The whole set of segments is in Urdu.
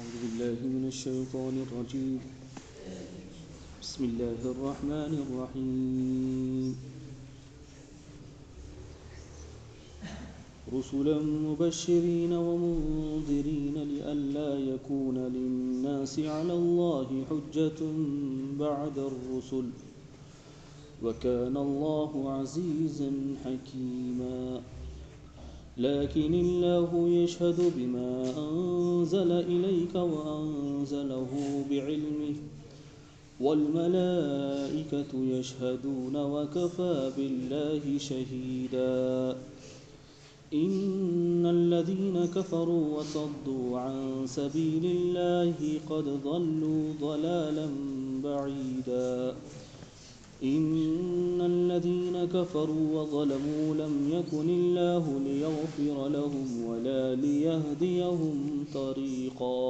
أعوذ بالله من الشيطان الرجيم. بسم الله الرحمن الرحيم. رسلا مبشرين ومنذرين لئلا يكون للناس على الله حجة بعد الرسل وكان الله عزيزا حكيما. لكن الله يشهد بما أنزل إليك وأنزله بعلمه والملائكة يشهدون وكفى بالله شهيدا. إن الذين كفروا وصدوا عن سبيل الله قد ضلوا ضلالا بعيدا. إن الذين كفروا وظلموا لم يكن الله ليغفر لهم ولا ليهديهم طريقا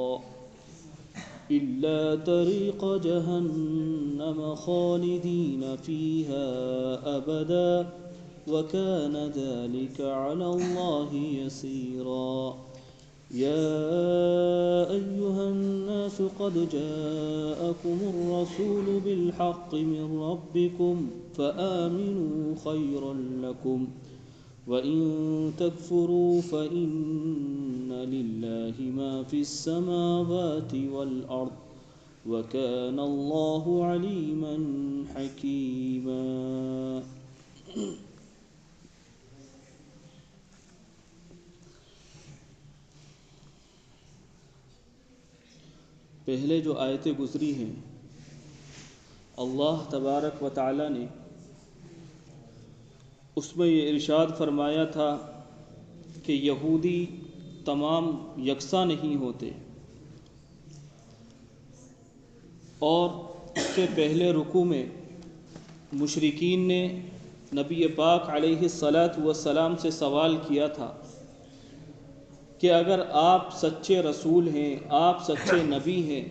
إلا طريق جهنم خالدين فيها أبدا وكان ذلك على الله يسيرا. يا أيها الناس قد جاءكم الرسول بالحق من ربكم فآمنوا خيرا لكم وإن تكفروا فإن لله ما في السماوات والأرض وكان الله عليما حكيما. پہلے جو آیتیں گزری ہیں اللہ تبارک و تعالی نے اس میں یہ ارشاد فرمایا تھا کہ یہودی تمام یکساں نہیں ہوتے، اور اس سے پہلے رکوع میں مشرکین نے نبی پاک علیہ الصلاۃ سے سوال کیا تھا کہ اگر آپ سچے رسول ہیں، آپ سچے نبی ہیں،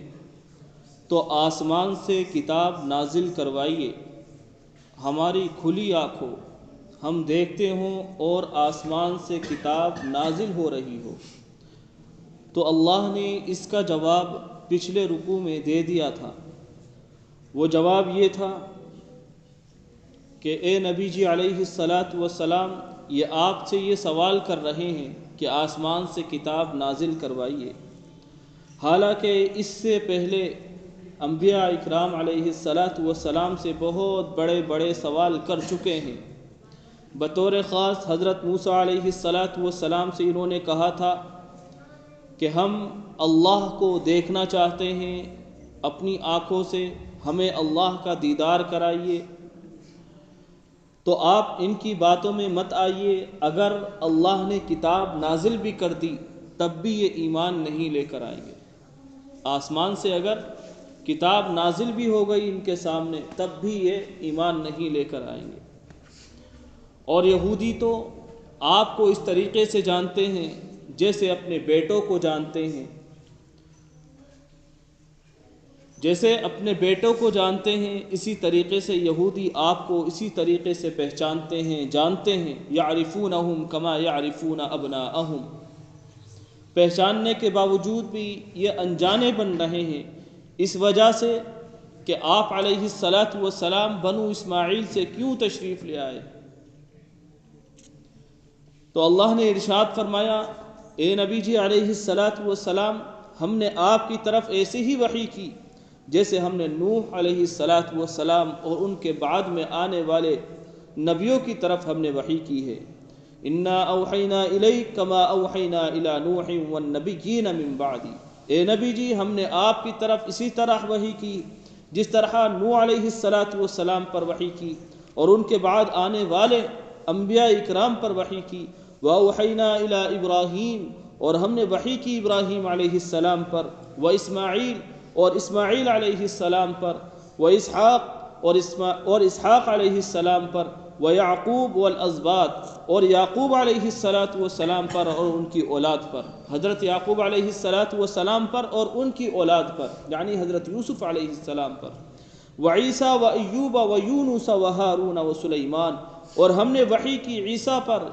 تو آسمان سے کتاب نازل کروائیے، ہماری کھلی آنکھوں ہم دیکھتے ہوں اور آسمان سے کتاب نازل ہو رہی ہو۔ تو اللہ نے اس کا جواب پچھلے رکوع میں دے دیا تھا۔ وہ جواب یہ تھا کہ اے نبی جی علیہ السلام، یہ آپ سے یہ سوال کر رہے ہیں کہ آسمان سے کتاب نازل کروائیے، حالانکہ اس سے پہلے انبیاء اکرام علیہ السلام سے بہت بڑے بڑے سوال کر چکے ہیں۔ بطور خاص حضرت موسیٰ علیہ السلام سے انہوں نے کہا تھا کہ ہم اللہ کو دیکھنا چاہتے ہیں اپنی آنکھوں سے، ہمیں اللہ کا دیدار کرائیے۔ تو آپ ان کی باتوں میں مت آئیے، اگر اللہ نے کتاب نازل بھی کر دی تب بھی یہ ایمان نہیں لے کر آئیں گے۔ آسمان سے اگر کتاب نازل بھی ہو گئی ان کے سامنے تب بھی یہ ایمان نہیں لے کر آئیں گے۔ اور یہودی تو آپ کو اس طریقے سے جانتے ہیں جیسے اپنے بیٹوں کو جانتے ہیں، جیسے اپنے بیٹوں کو جانتے ہیں اسی طریقے سے یہودی آپ کو اسی طریقے سے پہچانتے ہیں، جانتے ہیں۔ یعرفونہم کما یعرفون ابناءہم، پہچاننے کے باوجود بھی یہ انجانے بن رہے ہیں، اس وجہ سے کہ آپ علیہ السلام بنو اسماعیل سے کیوں تشریف لے آئے۔ تو اللہ نے ارشاد فرمایا، اے نبی جی علیہ السلام، ہم نے آپ کی طرف ایسے ہی وحی کی جیسے ہم نے نوح علیہ السلام اور ان کے بعد میں آنے والے نبیوں کی طرف ہم نے وحی کی ہے۔ انا اوحینا الیک کما اوحینا الی نوح والنبیین من بعدی، اے نبی جی ہم نے آپ کی طرف اسی طرح وحی کی جس طرح نوح علیہ السلام پر وحی کی اور ان کے بعد آنے والے انبیاء اکرام پر وحی کی۔ واوحینا الی ابراہیم، اور ہم نے وحی کی ابراہیم علیہ السلام پر، واسماعیل اور اسماعیل علیہ السلام پر، واسحاق اور اسحاق علیہ السلام پر، ویعقوب والازباط اور یعقوب علیہ السلام پر اور ان کی اولاد پر، حضرت یعقوب علیہ السلام پر اور ان کی اولاد پر، یعنی حضرت یوسف علیہ السلام پر، وعیسیٰ وایوب ویونس وہارون وسلیمان، اور ہم نے وحی کی عیسیٰ پر،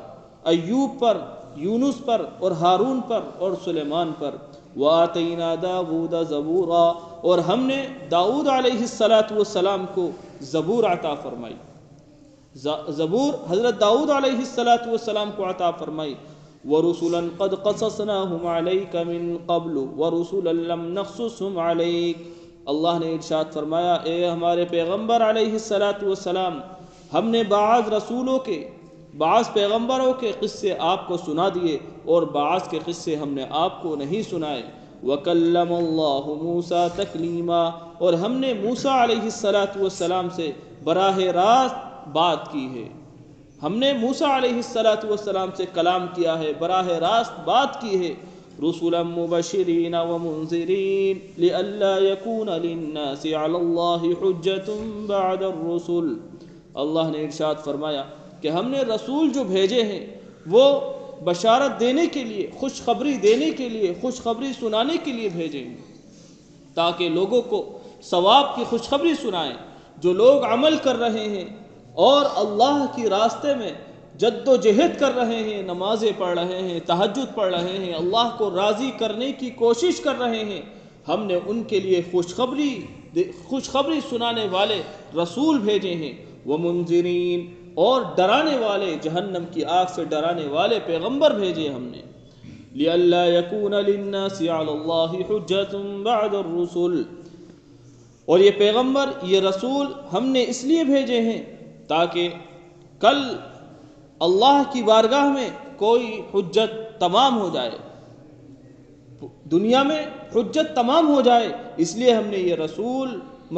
ایوب پر، یونس پر اور ہارون پر اور سلیمان پر، وَآتَيْنَا دَاوُودَ زَبُورًا، اور ہم نے داؤد علیہ السلام کو زبور عطا فرمائی. زبور حضرت داؤد علیہ السلام کو عطا فرمائی. وَرُسُلًا قَدْ قَصَصْنَاهُمْ عَلَيْكَ مِن قَبْلُ وَرُسُلًا لَمْ نَقْصُصْهُمْ عَلَيْكَ. اللہ نے ارشاد فرمایا، اے ہمارے پیغمبر علیہ السلام، ہم نے بعض پیغمبروں کے قصے آپ کو سنا دیے اور بعض کے قصے ہم نے آپ کو نہیں سنائے. وَكَلَّمَ اللَّهُ مُوسَىٰ تَكْلِيمًا، اور ہم نے موسیٰ علیہ السلام سے براہ راست بات کی ہے. ہم نے موسیٰ علیہ السلام سے کلام کیا ہے، براہ راست بات کی ہے. رُسُلًا مُبَشِّرِينَ وَمُنذِرِينَ لِئَلَّا يَكُونَ لِلنَّاسِ عَلَى اللَّهِ حُجَّةٌ بَعْدَ الرُّسُلِ. اللہ نے ارشاد فرمایا کہ ہم نے رسول جو بھیجے ہیں وہ بشارت دینے کے لیے، خوشخبری دینے کے لیے، خوشخبری سنانے کے لیے بھیجے ہیں، تاکہ لوگوں کو ثواب کی خوشخبری سنائیں. جو لوگ عمل کر رہے ہیں اور اللہ کی راستے میں جد و جہد کر رہے ہیں، نمازیں پڑھ رہے ہیں، تہجد پڑھ رہے ہیں، اللہ کو راضی کرنے کی کوشش کر رہے ہیں، ہم نے ان کے لیے خوشخبری سنانے والے رسول بھیجے ہیں. وَمُنذِرِينَ، اور ڈرانے والے، جہنم کی آگ سے ڈرانے والے پیغمبر بھیجے ہم نے. لِئَلَّا يَكُونَ لِلنَّاسِ عَلَى اللَّهِ حُجَّةٌ بَعْدَ الرُّسُلِ. اور یہ پیغمبر، یہ رسول ہم نے اس لیے بھیجے ہیں تاکہ کل اللہ کی بارگاہ میں کوئی حجت تمام ہو جائے، دنیا میں حجت تمام ہو جائے. اس لیے ہم نے یہ رسول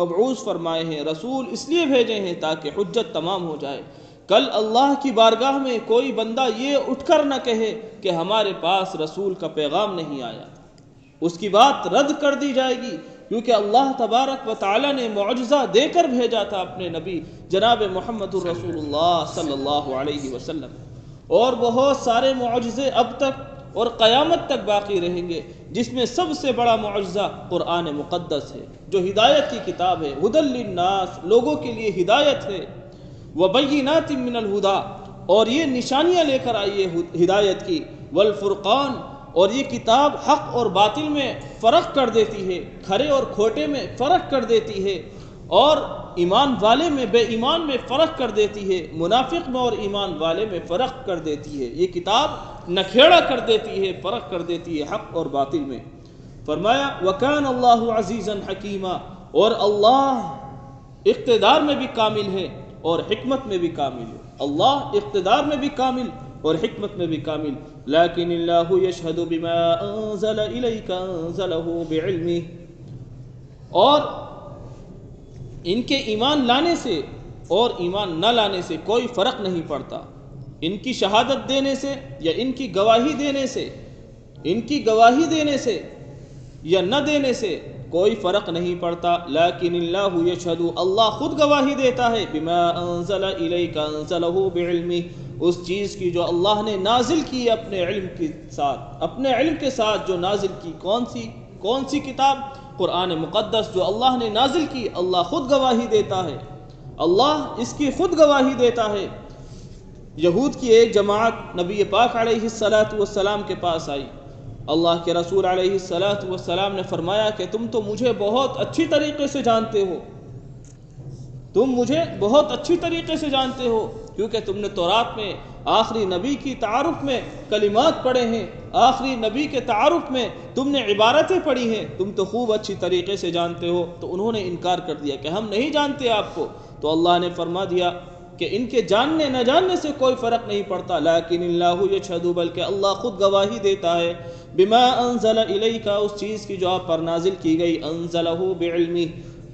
مبعوث فرمائے ہیں، رسول اس لیے بھیجے ہیں تاکہ حجت تمام ہو جائے. کل اللہ کی بارگاہ میں کوئی بندہ یہ اٹھ کر نہ کہے کہ ہمارے پاس رسول کا پیغام نہیں آیا، اس کی بات رد کر دی جائے گی، کیونکہ اللہ تبارک و تعالی نے معجزہ دے کر بھیجا تھا اپنے نبی جناب محمد الرسول اللہ صلی اللہ علیہ وسلم. اور بہت سارے معجزے اب تک اور قیامت تک باقی رہیں گے، جس میں سب سے بڑا معجزہ قرآن مقدس ہے، جو ہدایت کی کتاب ہے. ہدی للناس، لوگوں کے لیے ہدایت ہے. وبینات من الہدی، اور یہ نشانیاں لے کر آئی ہے ہدایت کی. والفرقان، اور یہ کتاب حق اور باطل میں فرق کر دیتی ہے، کھرے اور کھوٹے میں فرق کر دیتی ہے، اور ایمان والے میں بے ایمان میں فرق کر دیتی ہے، منافق میں اور ایمان والے میں فرق کر دیتی ہے. یہ کتاب نکھیڑا کر دیتی ہے، فرق کر دیتی ہے حق اور باطل میں. فرمایا وَكَانَ اللَّهُ عَزِيزًا حَكِيمًا، اور اللہ اقتدار میں بھی کامل ہے اور حکمت میں بھی کامل ہے. اللہ اقتدار میں بھی کامل اور حکمت میں بھی کامل. لیکن اللہ یشہد بما انزل الیک انزلہ بعلمہ، اور ان کے ایمان لانے سے اور ایمان نہ لانے سے کوئی فرق نہیں پڑتا. ان کی شہادت دینے سے یا ان کی گواہی دینے سے، ان کی گواہی دینے سے یا نہ دینے سے کوئی فرق نہیں پڑتا. لیکن اللہ یشہد، اللہ خود گواہی دیتا ہے، بما انزل الیک انزلہ بعلمہ، اس چیز کی جو اللہ نے نازل کی اپنے علم کے ساتھ، اپنے علم کے ساتھ جو نازل کی. کون سی کتاب؟ قرآن مقدس، جو اللہ نے نازل کی، اللہ خود گواہی دیتا ہے، اللہ اس کی خود گواہی دیتا ہے. یہود کی ایک جماعت نبی پاک علیہ السلام کے پاس آئی. اللہ کے رسول علیہ السلام نے فرمایا کہ تم تو مجھے بہت اچھی طریقے سے جانتے ہو، تم مجھے بہت اچھی طریقے سے جانتے ہو، کیونکہ تم نے تورات میں آخری نبی کی تعارف میں کلمات پڑھے ہیں، آخری نبی کے تعارف میں تم نے عبارتیں پڑھی ہیں، تم تو خوب اچھی طریقے سے جانتے ہو. تو انہوں نے انکار کر دیا کہ ہم نہیں جانتے آپ کو. تو اللہ نے فرما دیا کہ ان کے جاننے نہ جاننے سے کوئی فرق نہیں پڑتا. لیکن اللہ یشہد، بلکہ اللہ خود گواہی دیتا ہے، بما انزل الیک، اس چیز کی جو آپ پر نازل کی گئی، انزلہ بعلمہ،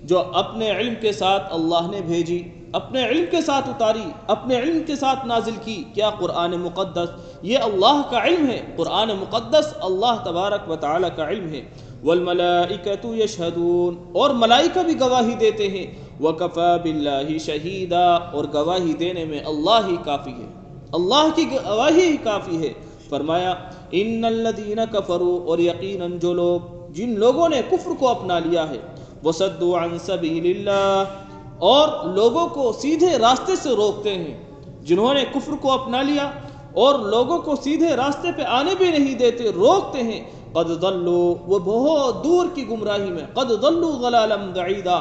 جو اپنے علم کے ساتھ اللہ نے بھیجی، اپنے علم کے ساتھ اتاری، اپنے علم کے ساتھ نازل کی. کیا؟ قرآن مقدس. یہ اللہ کا علم ہے، قرآن مقدس اللہ تبارک و تعالی کا علم ہے. والملائکۃ یشہدون، اور ملائکہ بھی گواہی دیتے ہیں. وکفی باللہ شہیدا، اور گواہی دینے میں اللہ ہی کافی ہے، اللہ کی گواہی ہی کافی ہے. فرمایا ان الذین کفروا، اور یقیناً جن لوگوں نے کفر کو اپنا لیا ہے، وصدوا عن سبیل اللہ، اور لوگوں کو سیدھے راستے سے روکتے ہیں، جنہوں نے کفر کو اپنا لیا اور لوگوں کو سیدھے راستے پہ آنے بھی نہیں دیتے، روکتے ہیں. قد ضلوا، وہ بہت دور کی گمراہی میں، قد ضلوا ضلالا بعیدا،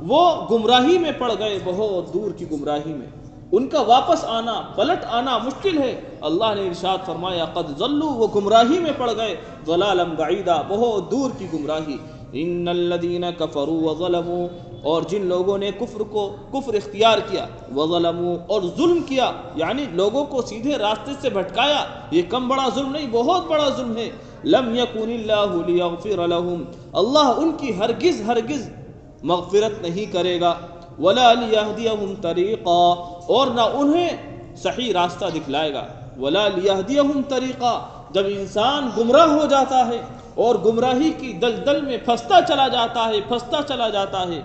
وہ گمراہی میں پڑ گئے، بہت دور کی گمراہی میں، ان کا واپس آنا، پلٹ آنا مشکل ہے۔ اللہ نے ارشاد فرمایا قد ضلوا، وہ گمراہی میں پڑ گئے، ضلالا بعیدا، بہت دور کی گمراہی۔ ان الذین کفروا وظلموا، اور جن لوگوں نے کفر اختیار کیا، وظلموا، اور ظلم کیا، یعنی لوگوں کو سیدھے راستے سے بھٹکایا، یہ کم بڑا ظلم نہیں، بہت بڑا ظلم ہے۔ لم یکن اللہ لیغفر لهم، اللہ ان کی ہرگز مغفرت نہیں کرے گا، ولا لیہدیہم طریقا، اور نہ انہیں صحیح راستہ دکھلائے گا، ولا لیہدیہم طریقا۔ جب انسان گمراہ ہو جاتا ہے اور گمراہی کی دلدل میں پھنستا چلا جاتا ہے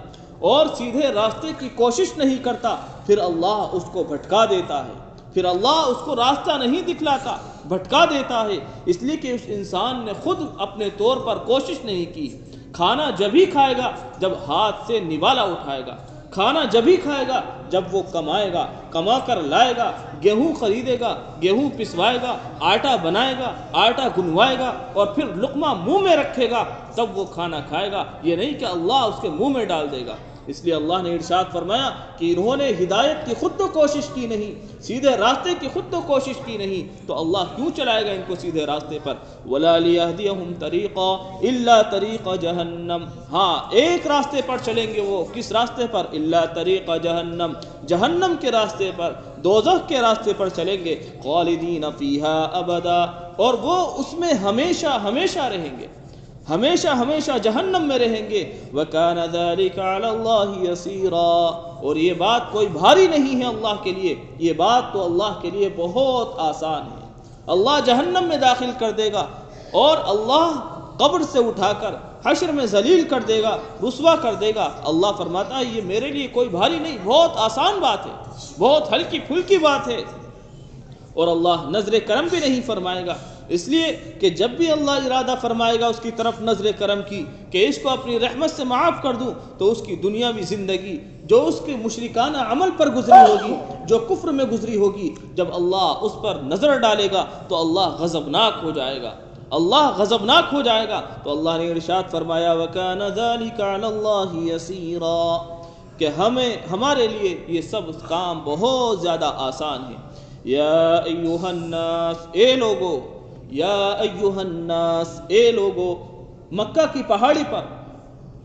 اور سیدھے راستے کی کوشش نہیں کرتا، پھر اللہ اس کو بھٹکا دیتا ہے، پھر اللہ اس کو راستہ نہیں دکھلاتا، بھٹکا دیتا ہے، اس لیے کہ اس انسان نے خود اپنے طور پر کوشش نہیں کی۔ کھانا جب ہی کھائے گا جب ہاتھ سے نوالا اٹھائے گا، کھانا جب ہی کھائے گا جب وہ کمائے گا، کما کر لائے گا، گیہوں خریدے گا، گیہوں پسوائے گا، آٹا بنائے گا، آٹا گنوائے گا، اور پھر لقمہ منہ میں رکھے گا، تب وہ کھانا کھائے گا۔ یہ نہیں کہ اللہ اس کے منہ میں ڈال دے گا۔ اس لیے اللہ نے ارشاد فرمایا کہ انہوں نے ہدایت کی خود تو کوشش کی نہیں، سیدھے راستے کی خود تو کوشش کی نہیں، تو اللہ کیوں چلائے گا ان کو سیدھے راستے پر؟ وَلَا لِيَهْدِيَهُمْ طَرِيقًا إِلَّا طَرِيقَ جَهَنَّمَ، ہاں ایک راستے پر چلیں گے، وہ کس راستے پر؟ إِلَّا طَرِيقَ جَهَنَّمَ، جہنم کے راستے پر، دوزخ کے راستے پر چلیں گے، خالدین فیہا ابدا، اور وہ اس میں ہمیشہ ہمیشہ رہیں گے، ہمیشہ جہنم میں رہیں گے۔ وَكَانَ ذَلِكَ عَلَى اللَّهِ يَسِيرًا، اور یہ بات کوئی بھاری نہیں ہے اللہ کے لیے، یہ بات تو اللہ کے لیے بہت آسان ہے۔ اللہ جہنم میں داخل کر دے گا، اور اللہ قبر سے اٹھا کر حشر میں ذلیل کر دے گا، رسوا کر دے گا۔ اللہ فرماتا ہے یہ میرے لیے کوئی بھاری نہیں، بہت آسان بات ہے، بہت ہلکی پھلکی بات ہے، اور اللہ نظر کرم بھی نہیں فرمائے گا، اس لیے کہ جب بھی اللہ ارادہ فرمائے گا اس کی طرف نظر کرم کی کہ اس کو اپنی رحمت سے معاف کر دوں، تو اس کی دنیاوی زندگی جو اس کے مشرکانہ عمل پر گزری ہوگی، جو کفر میں گزری ہوگی، جب اللہ اس پر نظر ڈالے گا تو اللہ غضبناک ہو جائے گا، اللہ غضبناک ہو جائے گا۔ تو اللہ نے ارشاد فرمایا وَكَانَ ذَلِكَ عَلَى اللَّهِ يَسِيرًا، کہ ہمارے لیے یہ سب کام بہت زیادہ آسان ہے۔ یا ایھا الناس، اے لوگو، یا ایھا الناس، اے لوگو، مکہ کی پہاڑی پر،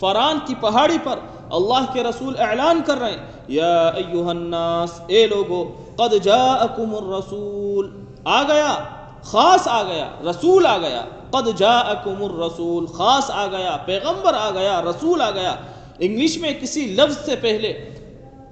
فران کی پہاڑی پر اللہ کے رسول اعلان کر رہے ہیں، یا ایھا الناس، اے لوگو، قد جاءکم الرسول، آ گیا، خاص آ گیا، رسول آ گیا، قد جاءکم الرسول، خاص آ گیا، پیغمبر آ گیا، رسول آ گیا۔ انگلش میں کسی لفظ سے پہلے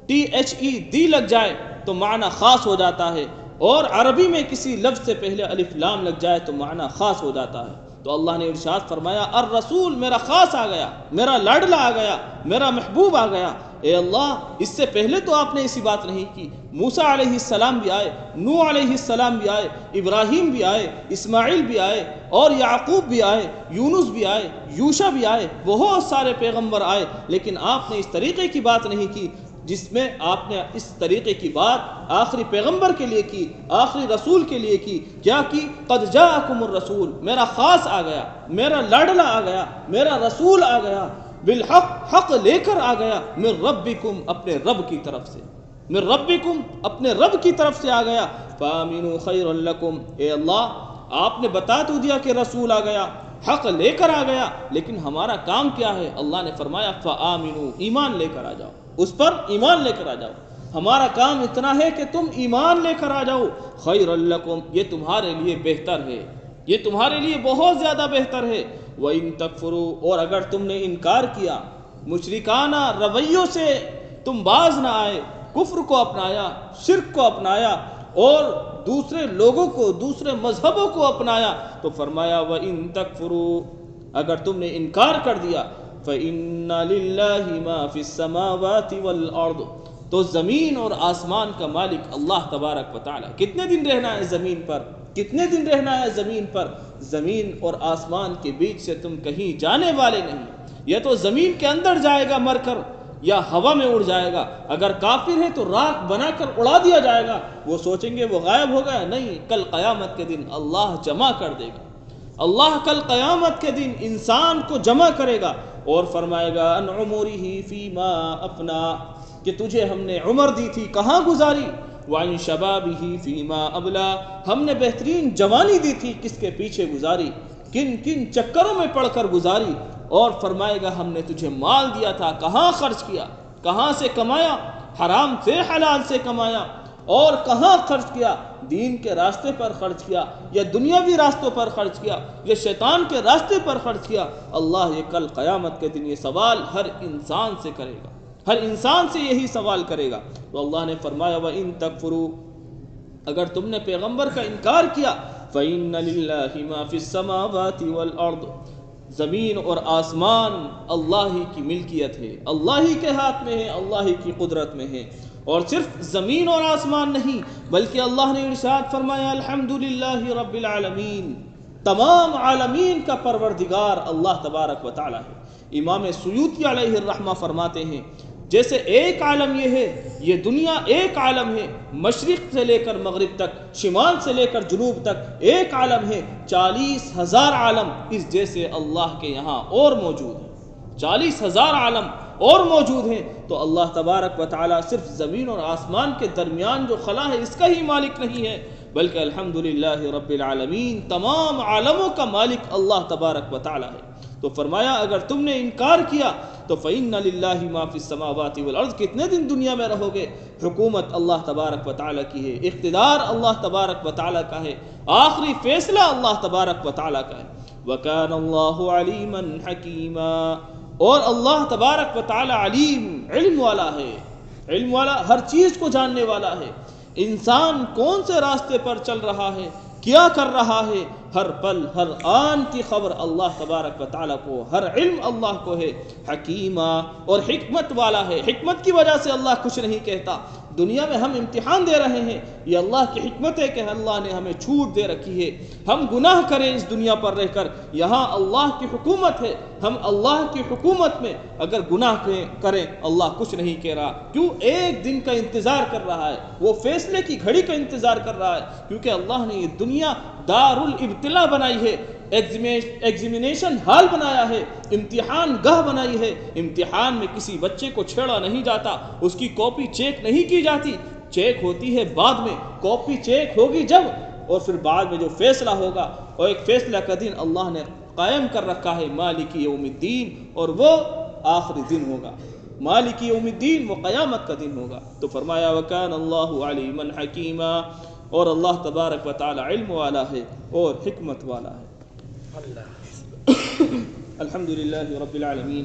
THE لگ جائے تو معنی خاص ہو جاتا ہے، اور عربی میں کسی لفظ سے پہلے الف لام لگ جائے تو معنی خاص ہو جاتا ہے۔ تو اللہ نے ارشاد فرمایا الرسول، میرا خاص آ گیا، میرا لاڈلا آ گیا، میرا محبوب آ گیا۔ اے اللہ، اس سے پہلے تو آپ نے ایسی بات نہیں کی، موسیٰ علیہ السلام بھی آئے، نوح علیہ السلام بھی آئے، ابراہیم بھی آئے، اسماعیل بھی آئے، اور یعقوب بھی آئے، یونس بھی آئے، یوشع بھی آئے، بہت سارے پیغمبر آئے، لیکن آپ نے اس طریقے کی بات نہیں کی جس میں آپ نے اس طریقے کی بات آخری پیغمبر کے لیے کی، آخری رسول کے لیے کی۔ کیا کی؟ قد جاءکم الرسول، میرا خاص آ گیا، میرا لاڈلا آ گیا، میرا رسول آ گیا، بالحق، حق لے کر آ گیا، من ربکم، اپنے رب کی طرف سے، من ربکم، اپنے رب کی طرف سے آ گیا، فآمنوا خیر لکم، اے اللہ آپ نے بتا تو دیا کہ رسول آ گیا، حق لے کر آ گیا، لیکن ہمارا کام کیا ہے؟ اللہ نے فرمایا فآمنوا، ایمان لے کر آ جاؤ، اس پر ایمان لے کر آ جاؤ، ہمارا کام اتنا ہے کہ تم ایمان لے کر آ جاؤ، خیر لکم، یہ تمہارے لیے بہتر ہے، یہ تمہارے لیے بہت زیادہ بہتر ہے۔ وَإِن تَكْفُرُوا، اور اگر تم نے انکار کیا، مشرکانہ رویوں سے تم باز نہ آئے، کفر کو اپنایا، شرک کو اپنایا، اور دوسرے لوگوں کو، دوسرے مذہبوں کو اپنایا، تو فرمایا وَإِن تَكْفُرُوا، اگر تم نے انکار کر دیا، فَإِنَّ لِلَّهِ مَا فِي السَّمَاوَاتِ وَالْأَرْضِ، تو زمین اور آسمان کا مالک اللہ تبارک و تعالی۔ کتنے دن رہنا ہے زمین پر؟ کتنے دن رہنا ہے زمین پر؟ زمین اور آسمان کے بیچ سے تم کہیں جانے والے نہیں، یا تو زمین کے اندر جائے گا مر کر، یا ہوا میں اڑ جائے گا۔ اگر کافر ہے تو راکھ بنا کر اڑا دیا جائے گا، وہ سوچیں گے وہ غائب ہو گیا، نہیں، کل قیامت کے دن اللہ جمع کر دے گا، اللہ کل قیامت کے دن انسان کو جمع کرے گا اور فرمائے گا ان عمرہ فیما افنا، کہ تجھے ہم نے عمر دی تھی کہاں گزاری، وعن شبابہ فیما ابلا، ہم نے بہترین جوانی دی تھی کس کے پیچھے گزاری، کن کن چکروں میں پڑھ کر گزاری، اور فرمائے گا ہم نے تجھے مال دیا تھا کہاں خرچ کیا، کہاں سے کمایا، حرام سے حلال سے کمایا، اور کہاں خرچ کیا، دین کے راستے پر خرچ کیا یا دنیاوی راستوں پر خرچ کیا یا شیطان کے راستے پر خرچ کیا۔ اللہ یہ کل قیامت کے دن یہ سوال ہر انسان سے کرے گا، ہر انسان سے یہی سوال کرے گا۔ تو اللہ نے فرمایا وَإِن تَكْفُرُوا، اگر تم نے پیغمبر کا انکار کیا، فَإِنَّ لِلَّهِ مَا فِي السَّمَاوَاتِ وَالْأَرْضِ، زمین اور آسمان اللہ ہی کی ملکیت ہے، اللہ ہی کے ہاتھ میں ہے، اللہ ہی کی قدرت میں ہے۔ اور صرف زمین اور آسمان نہیں بلکہ اللہ نے ارشاد فرمایا الحمدللہ رب العالمین، تمام عالمین کا پروردگار اللہ تبارک و تعالی ہے۔ امام سیوطی علیہ الرحمہ فرماتے ہیں جیسے ایک عالم یہ ہے، یہ دنیا ایک عالم ہے، مشرق سے لے کر مغرب تک، شمال سے لے کر جنوب تک ایک عالم ہے، 40,000 عالم اس جیسے اللہ کے یہاں اور موجود ہیں، 40,000 عالم اور موجود ہیں۔ تو اللہ تبارک و تعالیٰ صرف زمین اور آسمان کے درمیان جو خلا ہے اس کا ہی مالک نہیں ہے بلکہ الحمدللہ رب العالمین، تمام عالموں کا مالک اللہ تبارک و تعالیٰ ہے۔ تو فرمایا اگر تم نے انکار کیا تو فَإِنَّ لِلَّهِ مَا فِي السَّمَاوَاتِ وَالْأَرْضِ، کتنے دن دنیا میں رہو گے، حکومت اللہ تبارک و تعالیٰ کی ہے، اقتدار اللہ تبارک و تعالیٰ کا ہے، آخری فیصلہ اللہ تبارک و تعالیٰ کا ہے۔ وَكَانَ اللَّهُ عَلِيمًا حَكِيمًا، اور اللہ تبارک و تعالیٰ علیم، علم والا ہے، علم والا، ہر چیز کو جاننے والا ہے۔ انسان کون سے راستے پر چل رہا ہے، کیا کر رہا ہے، ہر پل ہر آن کی خبر اللہ تبارک و تعالیٰ کو، ہر علم اللہ کو ہے۔ حکیمہ، اور حکمت والا ہے، حکمت کی وجہ سے اللہ کچھ نہیں کہتا۔ دنیا میں ہم امتحان دے رہے ہیں، یہ اللہ کی حکمت ہے کہ اللہ نے ہمیں چھوٹ دے رکھی ہے، ہم گناہ کریں اس دنیا پر رہ کر، یہاں اللہ کی حکومت ہے، ہم اللہ کی حکومت میں اگر گناہ کریں اللہ کچھ نہیں کہہ رہا، کیوں؟ ایک دن کا انتظار کر رہا ہے، وہ فیصلے کی گھڑی کا انتظار کر رہا ہے، کیونکہ اللہ نے یہ دنیا دار الابتلاء بنائی ہے، ایگزامینیشن ہال بنایا ہے، امتحان گاہ بنائی ہے۔ امتحان میں کسی بچے کو چھیڑا نہیں جاتا، اس کی کاپی چیک نہیں کی جاتی، چیک ہوتی ہے بعد میں، کاپی چیک ہوگی جب، اور پھر بعد میں جو فیصلہ ہوگا، اور ایک فیصلہ کا دن اللہ نے قائم کر رکھا ہے مالک یوم الدین، اور وہ آخری دن ہوگا، مالک یوم الدین وہ قیامت کا دن ہوگا۔ تو فرمایا وَكَانَ اللَّهُ عَلِيمًا حَكِيمًا، اور اللہ تبارک و تعالی علم والا ہے اور حکمت والا ہے۔ الحمدللہ رب العالمین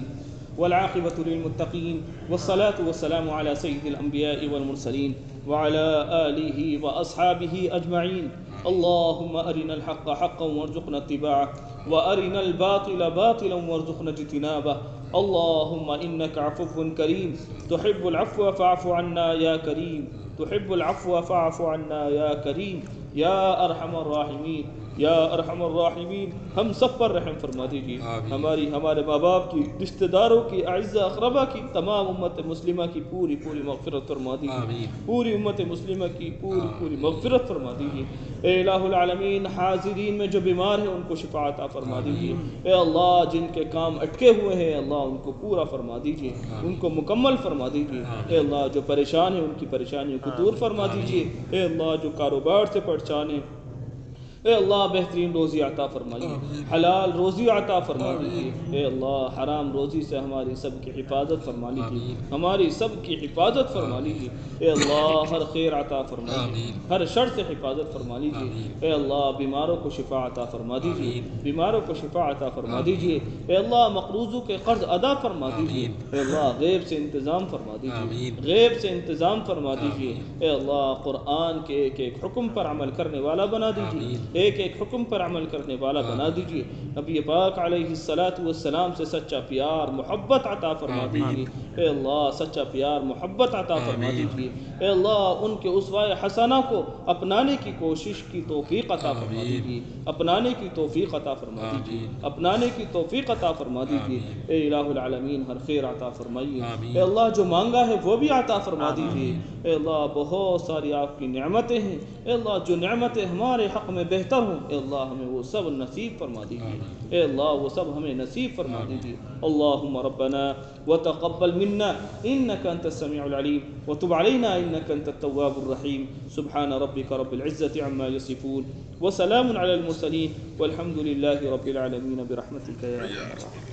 والعاقبۃ للمتقین والصلاة والسلام علی سید الانبیاء والمرسلین وعلی آلہ واصحابہ اجمعین۔ اللہم ارنا الحق حقا وارزقنا اتباعه وارنا الباطل باطلا وارزقنا اجتنابه۔ اللہم انک عفو کریم تحب العفو فاعف عنا یا کریم، تحب العفو فاعف عنا یا کریم، یا ارحم الراحمین، یا ارحم الراحمین۔ ہم سب پر رحم فرما دیجیے، ہمارے ماں باپ کی، رشتہ داروں کی، اعزاء اقربا کی، تمام امت مسلمہ کی پوری مغفرت فرما دیجیے، پوری امت مسلمہ کی پوری مغفرت فرما دیجیے۔ اے الہ العالمین، حاضرین میں جو بیمار ہیں ان کو شفا عطا فرما دیجیے۔ اے اللہ جن کے کام اٹکے ہوئے ہیں اللہ ان کو پورا فرما دیجیے، ان کو مکمل فرما دیجیے۔ اے اللہ جو پریشان ہیں ان کی پریشانیوں کو دور فرما دیجیے۔ اے اللہ جو کاروبار سے پریشان ہیں اے اللہ بہترین روزی عطا فرمائیے، حلال روزی عطا فرما دیجیے۔ اے اللہ حرام روزی سے ہماری سب کی حفاظت فرما لیجیے، ہماری سب کی حفاظت فرما لیجیے۔ اے اللہ ہر خیر عطا فرمائیے، ہر شر سے حفاظت فرما لیجیے۔ اے اللہ بیماروں کو شفا عطا فرما دیجیے، بیماروں کو شفا عطا فرما دیجیے۔ اے اللہ مقروضوں کے قرض ادا فرما دیجیے۔ اے اللہ غیب سے انتظام فرما دیجیے، غیب سے انتظام فرما دیجیے۔ اے اللہ قرآن کے ایک ایک حکم پر عمل کرنے والا بنا دیجیے، ایک ایک حکم پر عمل کرنے والا بنا دیجیے۔ نبی پاک علیہ السلام سے سچا پیار محبت عطا فرما دیجیے۔ اے اللہ سچا پیار محبت عطا فرما دیجیے۔ اے اللہ ان کے اسوہ حسنہ کو اپنانے کی کوشش کی توفیق عطا فرما دیجیے، اپنانے کی توفیق عطا فرما دیجیے، اپنانے کی توفیق عطا فرما دیجیے۔ اے الہ العالمین ہر خیر عطا فرمائیے۔ اے اللہ جو مانگا ہے وہ بھی عطا فرما دیجیے۔ اے اللہ بہت ساری آپ کی نعمتیں ہیں، اے اللہ جو نعمتیں ہمارے حق میں بہتر ہوں، اے اللہ ہمیں وہ سب نصیب فرما دیجیے، اے اللہ وہ سب ہمیں نصیب فرما دیجیے۔ اللہم ربنا وتقبل منا انك انت السميع العليم وتب علينا انك انت التواب الرحيم۔ سبحان ربك رب العزة عما يصفون وسلام على المرسلين والحمد لله رب العالمين برحمتك يا ارحم الراحمين۔